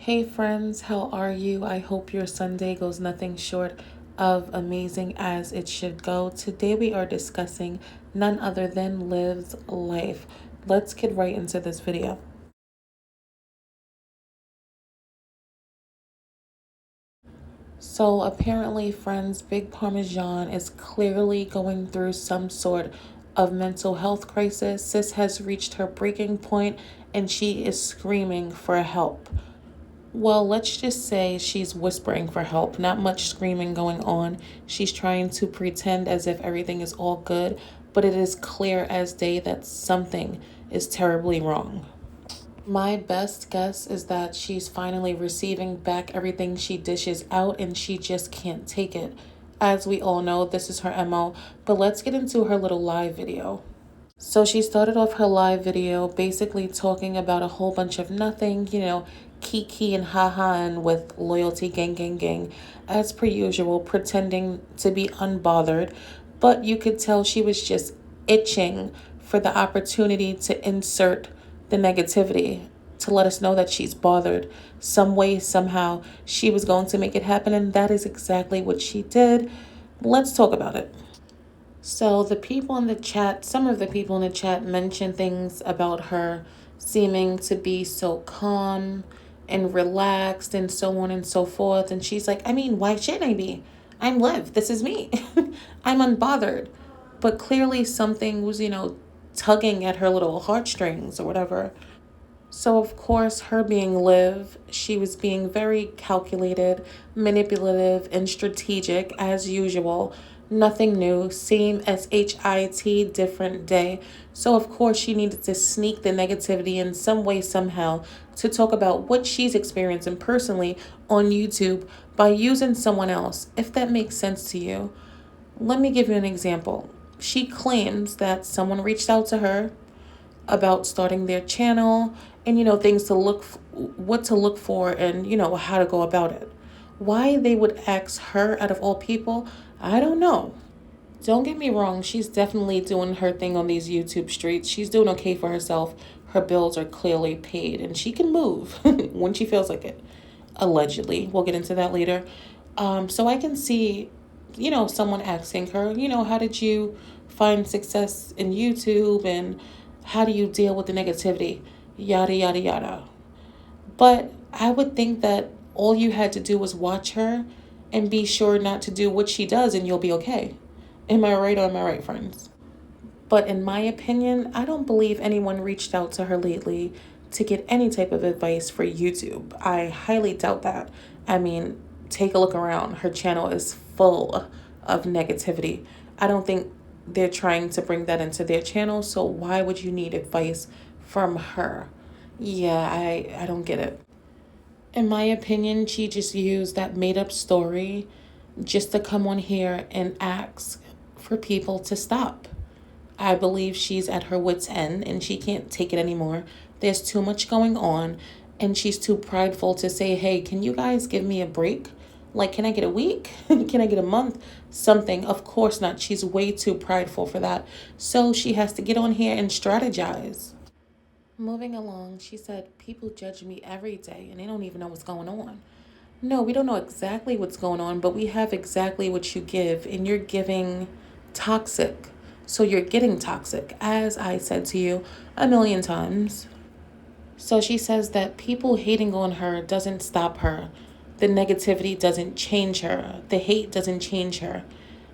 Hey friends, how are you? I hope your Sunday goes nothing short of amazing as it should go. Today we are discussing none other than Liv's life. Let's get right into this video. So apparently, friends, Big Parmesan is clearly going through some sort of mental health crisis. Sis has reached her breaking point and she is screaming for help. Well, let's just say she's whispering for help, not much screaming going on. She's trying to pretend as if everything is all good, but it is clear as day that something is terribly wrong. My best guess is that she's finally receiving back everything she dishes out and she just can't take it. As we all know, this is her MO, but let's get into her little live video. So she started off her live video basically talking about a whole bunch of nothing, kiki and haha and with loyalty gang gang gang as per usual, pretending to be unbothered, but you could tell she was just itching for the opportunity to insert the negativity to let us know that she's bothered some way somehow. She was going to make it happen, and that is exactly what she did. Let's talk about it. So the people in the chat, some of the people in the chat mentioned things about her seeming to be so calm and relaxed and so on and so forth. And she's like, I mean, why shouldn't I be? I'm Liv. This is me. I'm unbothered. But clearly something was, tugging at her little heartstrings or whatever. So, of course, her being Liv, she was being very calculated, manipulative, and strategic as usual. Nothing new, same as HIT, different day. So, of course, she needed to sneak the negativity in some way, somehow, to talk about what she's experiencing personally on YouTube by using someone else, if that makes sense to you. Let me give you an example. She claims that someone reached out to her about starting their channel and things to what to look for and how to go about it. Why they would ask her out of all people, I don't know. Don't get me wrong, she's definitely doing her thing on these YouTube streets. She's doing okay for herself. Her bills are clearly paid and she can move when she feels like it. Allegedly, we'll get into that later. So I can see someone asking her, how did you find success in YouTube and how do you deal with the negativity? Yada, yada, yada. But I would think that all you had to do was watch her and be sure not to do what she does and you'll be okay. Am I right or am I right, friends? But in my opinion, I don't believe anyone reached out to her lately to get any type of advice for YouTube. I highly doubt that. I mean, take a look around. Her channel is full of negativity. I don't think they're trying to bring that into their channel, so why would you need advice from her? Yeah, I don't get it. In my opinion, she just used that made up story just to come on here and ask for people to stop. I believe she's at her wit's end and she can't take it anymore. There's too much going on and she's too prideful to say, hey, can you guys give me a break? Like, can I get a week? Can I get a month? Something. Of course not. She's way too prideful for that. So she has to get on here and strategize. Moving along, she said, people judge me every day and they don't even know what's going on. No, we don't know exactly what's going on, but we have exactly what you give, and you're giving toxic. So you're getting toxic, as I said to you a million times. So she says that people hating on her doesn't stop her. The negativity doesn't change her. The hate doesn't change her.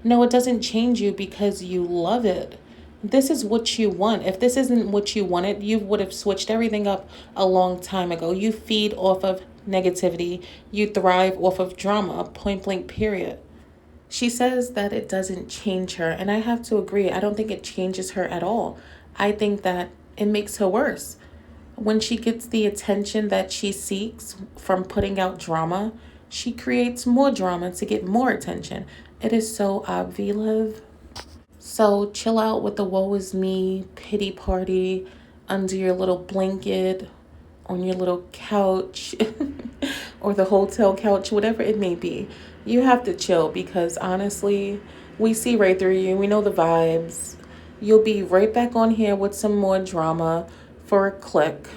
No, it doesn't change you because you love it. This is what you want. If this isn't what you wanted, you would have switched everything up a long time ago. You feed off of negativity. You thrive off of drama, point blank, period. She says that it doesn't change her, and I have to agree. I don't think it changes her at all. I think that it makes her worse. When she gets the attention that she seeks from putting out drama, she creates more drama to get more attention. It is so obvious. So chill out with the woe is me pity party under your little blanket, on your little couch, or the hotel couch, whatever it may be. You have to chill because honestly, we see right through you. We know the vibes. You'll be right back on here with some more drama for a click.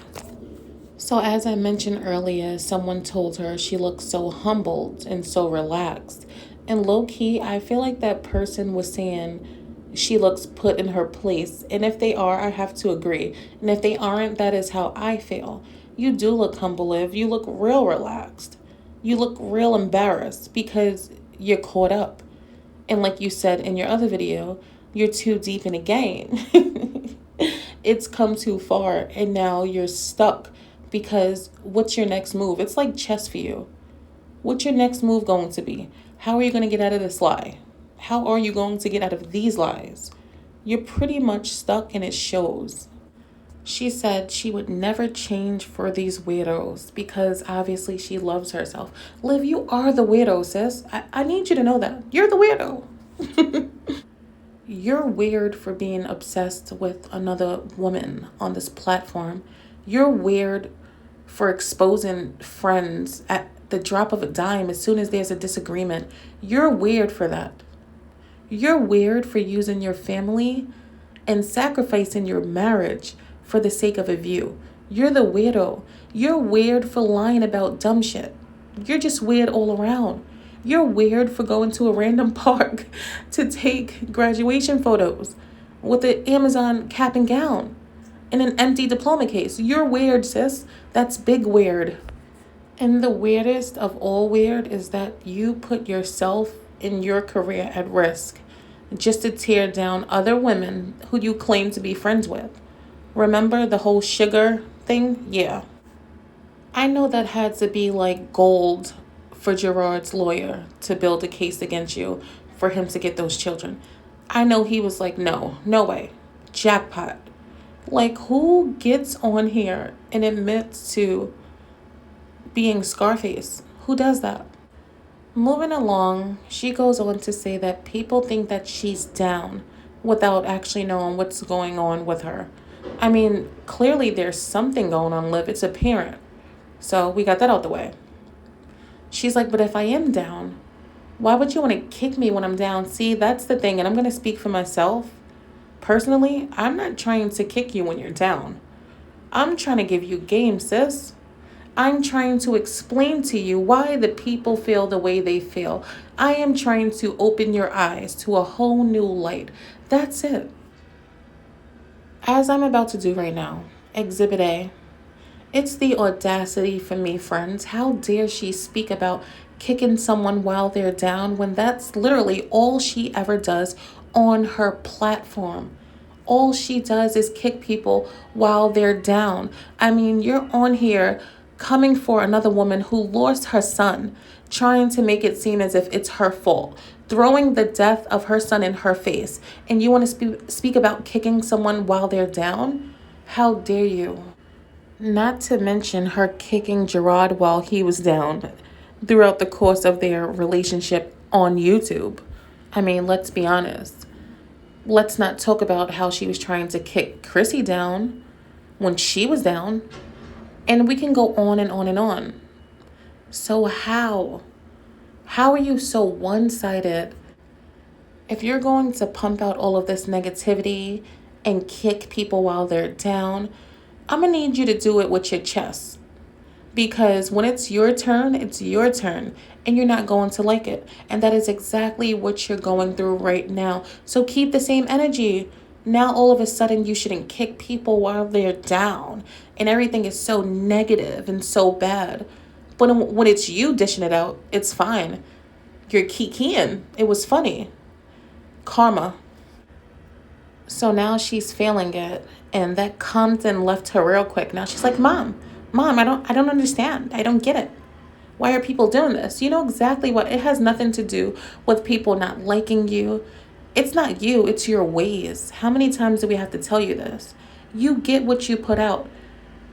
So, as I mentioned earlier, someone told her she looks so humbled and so relaxed. And low key, I feel like that person was saying she looks put in her place. And if they are, I have to agree. And if they aren't, that is how I feel. You do look humble, Liv. You look real relaxed. You look real embarrassed because you're caught up. And like you said in your other video, you're too deep in the game. It's come too far and now you're stuck because what's your next move? It's like chess for you. What's your next move going to be? How are you going to get out of this lie? How are you going to get out of these lies? You're pretty much stuck and it shows. She said she would never change for these weirdos because obviously she loves herself. Liv, you are the weirdo, sis. I need you to know that. You're the weirdo. You're weird for being obsessed with another woman on this platform. You're weird for exposing friends at the drop of a dime as soon as there's a disagreement. You're weird for that. You're weird for using your family and sacrificing your marriage for the sake of a view. You're the weirdo. You're weird for lying about dumb shit. You're just weird all around. You're weird for going to a random park to take graduation photos with an Amazon cap and gown and an empty diploma case. You're weird, sis. That's big weird. And the weirdest of all weird is that you put yourself and your career at risk just to tear down other women who you claim to be friends with. Remember the whole sugar thing? Yeah. I know that had to be like gold for Gerard's lawyer to build a case against you for him to get those children. I know he was like, no, no way. Jackpot. Like, who gets on here and admits to being Scarface? Who does that? Moving along, she goes on to say that people think that she's down without actually knowing what's going on with her. I mean, clearly there's something going on, Liv. It's apparent. So we got that out the way. She's like, but if I am down, why would you want to kick me when I'm down? See, that's the thing. And I'm going to speak for myself. Personally, I'm not trying to kick you when you're down. I'm trying to give you game, sis. I'm trying to explain to you why the people feel the way they feel. I am trying to open your eyes to a whole new light. That's it. As I'm about to do right now, Exhibit A. It's the audacity for me, friends. How dare she speak about kicking someone while they're down when that's literally all she ever does on her platform. All she does is kick people while they're down. I mean, you're on here coming for another woman who lost her son, trying to make it seem as if it's her fault, throwing the death of her son in her face, and you want to speak about kicking someone while they're down? How dare you? Not to mention her kicking Gerard while he was down throughout the course of their relationship on YouTube. I mean, let's be honest. Let's not talk about how she was trying to kick Chrissy down when she was down. And we can go on and on and on. So how? How are you so one-sided? If you're going to pump out all of this negativity and kick people while they're down, I'm going to need you to do it with your chest. Because when it's your turn, and you're not going to like it. And that is exactly what you're going through right now. So keep the same energy. Now all of a sudden you shouldn't kick people while they're down. And everything is so negative and so bad. But when it's you dishing it out, it's fine. You're kikiing. It was funny. Karma. So now she's feeling it. And that Compton left her real quick. Now she's like, Mom, I don't understand. I don't get it. Why are people doing this? You know exactly what. It has nothing to do with people not liking you. It's not you. It's your ways. How many times do we have to tell you this? You get what you put out.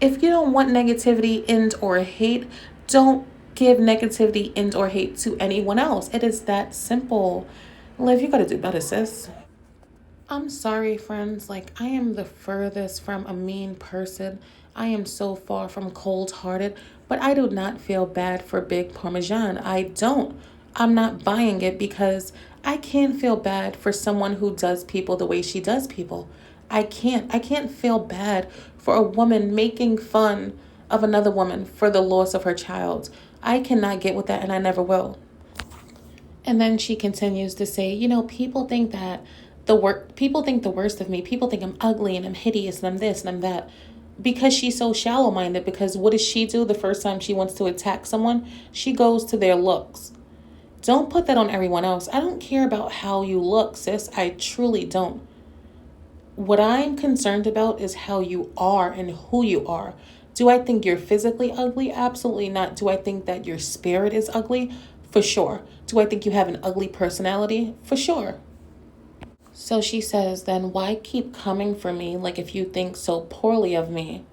If you don't want negativity and or hate, don't give negativity and or hate to anyone else. It is that simple. Liv, you got to do better, sis. I'm sorry, friends. Like, I am the furthest from a mean person. I am so far from cold-hearted, but I do not feel bad for Big Parmesan. I don't. I'm not buying it because I can't feel bad for someone who does people the way she does people. I can't feel bad for a woman making fun of another woman for the loss of her child. I cannot get with that, and I never will. And then she continues to say, people think that people think the worst of me. People think I'm ugly and I'm hideous and I'm this and I'm that. Because she's so shallow minded. Because what does she do the first time she wants to attack someone? She goes to their looks. Don't put that on everyone else. I don't care about how you look, sis. I truly don't. What I'm concerned about is how you are and who you are. Do I think you're physically ugly? Absolutely not. Do I think that your spirit is ugly? For sure. Do I think you have an ugly personality? For sure. So she says, then why keep coming for me like if you think so poorly of me?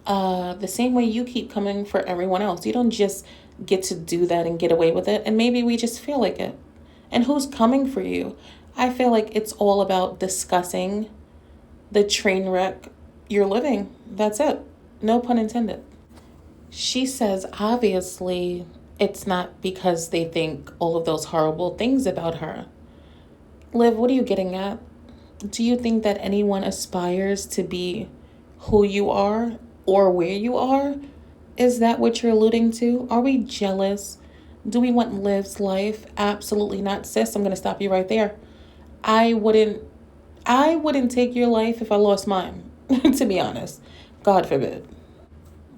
The same way you keep coming for everyone else. You don't just get to do that and get away with it. And maybe we just feel like it. And who's coming for you? I feel like it's all about discussing the train wreck you're living. That's it. No pun intended. She says, obviously, it's not because they think all of those horrible things about her. Liv, what are you getting at? Do you think that anyone aspires to be who you are or where you are? Is that what you're alluding to? Are we jealous? Do we want Liv's life? Absolutely not, sis. I'm going to stop you right there. I wouldn't take your life if I lost mine, to be honest. God forbid.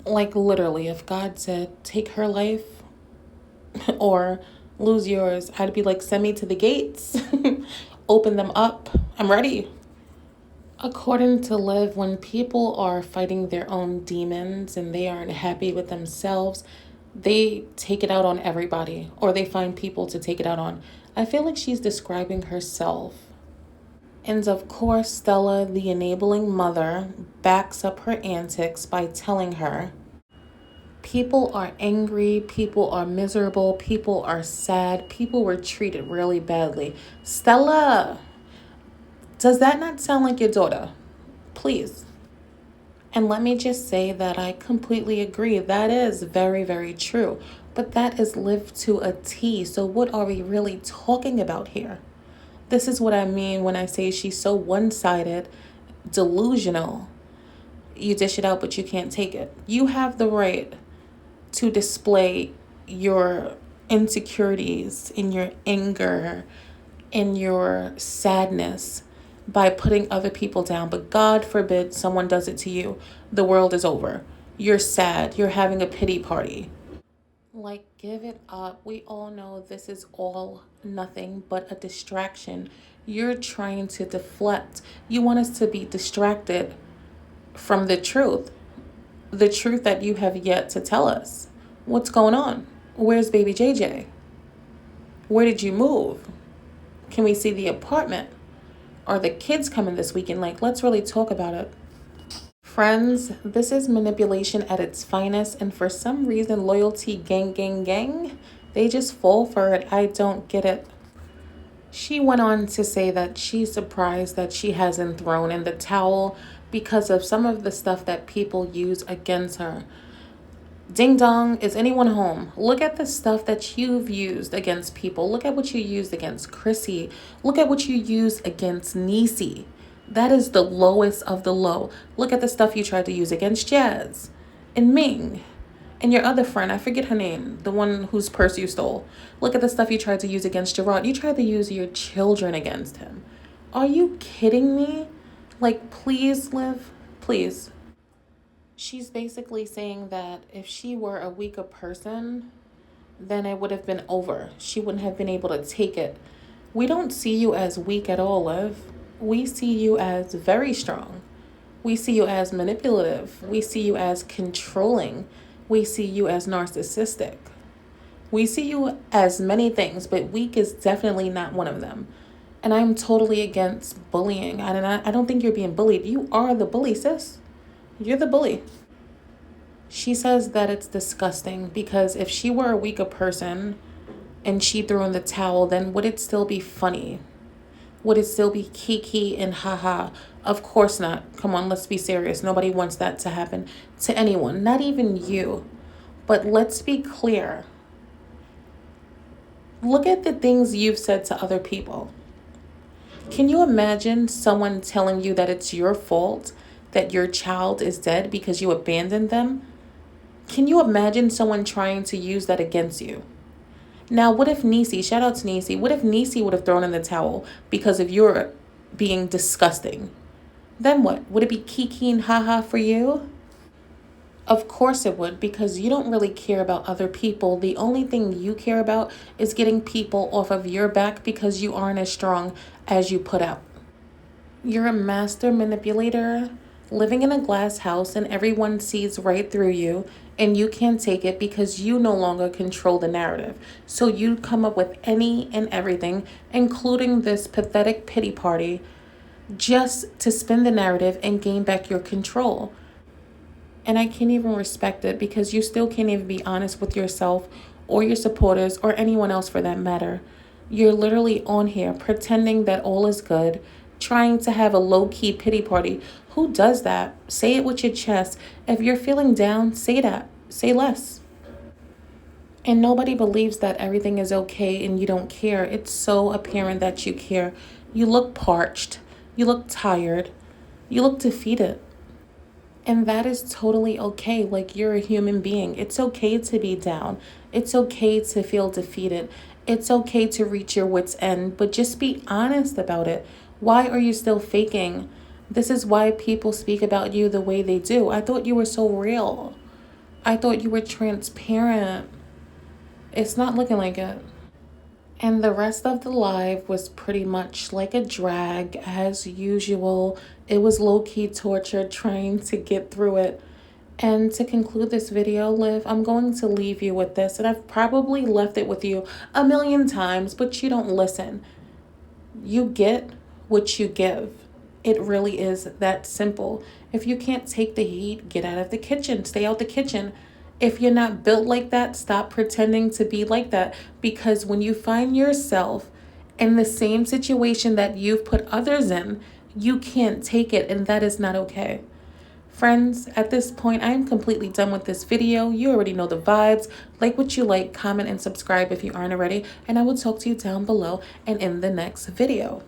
Like literally, if God said, take her life or lose yours, I'd be like, send me to the gates, open them up. I'm ready. According to Liv, when people are fighting their own demons and they aren't happy with themselves, they take it out on everybody, or they find people to take it out on. I feel like she's describing herself. And of course, Stella, the enabling mother, backs up her antics by telling her, people are angry, people are miserable, people are sad, people were treated really badly. Stella, does that not sound like your daughter? Please. And let me just say that I completely agree. That is very, very true. But that is lived to a T. So what are we really talking about here? This is what I mean when I say she's so one-sided, delusional. You dish it out, but you can't take it. You have the right to display your insecurities, in your anger, in your sadness by putting other people down. But God forbid someone does it to you. The world is over. You're sad. You're having a pity party. Like, give it up. We all know this is all nothing but a distraction. You're trying to deflect. You want us to be distracted from the truth that you have yet to tell us. What's going on? Where's baby JJ? Where did you move? Can we see the apartment? Are the kids coming this weekend? Like, let's really talk about it. Friends, this is manipulation at its finest, and for some reason, loyalty gang, they just fall for it. I don't get it. She went on to say that she's surprised that she hasn't thrown in the towel because of some of the stuff that people use against her. Ding dong, is anyone home? Look at the stuff that you've used against people. Look at what you used against Chrissy. Look at what you used against Niecy. That is the lowest of the low. Look at the stuff you tried to use against Jazz and Ming and your other friend. I forget her name, the one whose purse you stole. Look at the stuff you tried to use against Gerard. You tried to use your children against him. Are you kidding me? Like, please, Liv, please. She's basically saying that if she were a weaker person, then it would have been over. She wouldn't have been able to take it. We don't see you as weak at all, Liv. We see you as very strong. We see you as manipulative. We see you as controlling. We see you as narcissistic. We see you as many things, but weak is definitely not one of them. And I'm totally against bullying. I don't think you're being bullied. You are the bully, sis. You're the bully. She says that it's disgusting because if she were a weaker person and she threw in the towel, then would it still be funny? Would it still be kiki and haha? Of course not. Come on, let's be serious. Nobody wants that to happen to anyone, not even you. But let's be clear. Look at the things you've said to other people. Can you imagine someone telling you that it's your fault that your child is dead because you abandoned them? Can you imagine someone trying to use that against you? Now, what if Niecy, shout out to Niecy, what if Niecy would have thrown in the towel because of your being disgusting? Then what? Would it be kiki and haha for you? Of course it would, because you don't really care about other people. The only thing you care about is getting people off of your back because you aren't as strong as you put out. You're a master manipulator living in a glass house, and everyone sees right through you, and you can't take it because you no longer control the narrative. So you come up with any and everything, including this pathetic pity party, just to spin the narrative and gain back your control. And I can't even respect it because you still can't even be honest with yourself or your supporters or anyone else for that matter. You're literally on here pretending that all is good, trying to have a low-key pity party. Who does that? Say it with your chest. If you're feeling down, say that. Say less. And nobody believes that everything is okay and you don't care. It's so apparent that you care. You look parched. You look tired. You look defeated. And that is totally okay. Like, you're a human being. It's okay to be down. It's okay to feel defeated. It's okay to reach your wits' end, but just be honest about it. Why are you still faking? This is why people speak about you the way they do. I thought you were so real. I thought you were transparent. It's not looking like it. And the rest of the live was pretty much like a drag as usual. It was low-key torture trying to get through it. And to conclude this video, Liv, I'm going to leave you with this. And I've probably left it with you a million times, but you don't listen. You get what you give. It really is that simple. If you can't take the heat, get out of the kitchen. Stay out the kitchen. If you're not built like that, stop pretending to be like that. Because when you find yourself in the same situation that you've put others in, you can't take it, and that is not okay. Friends, at this point, I am completely done with this video. You already know the vibes. Like what you like, comment, and subscribe if you aren't already. And I will talk to you down below and in the next video.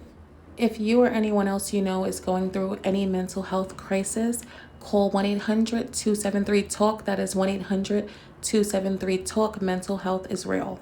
If you or anyone else you know is going through any mental health crisis, call 1-800-273-TALK. That is 1-800-273-TALK. Mental health is real.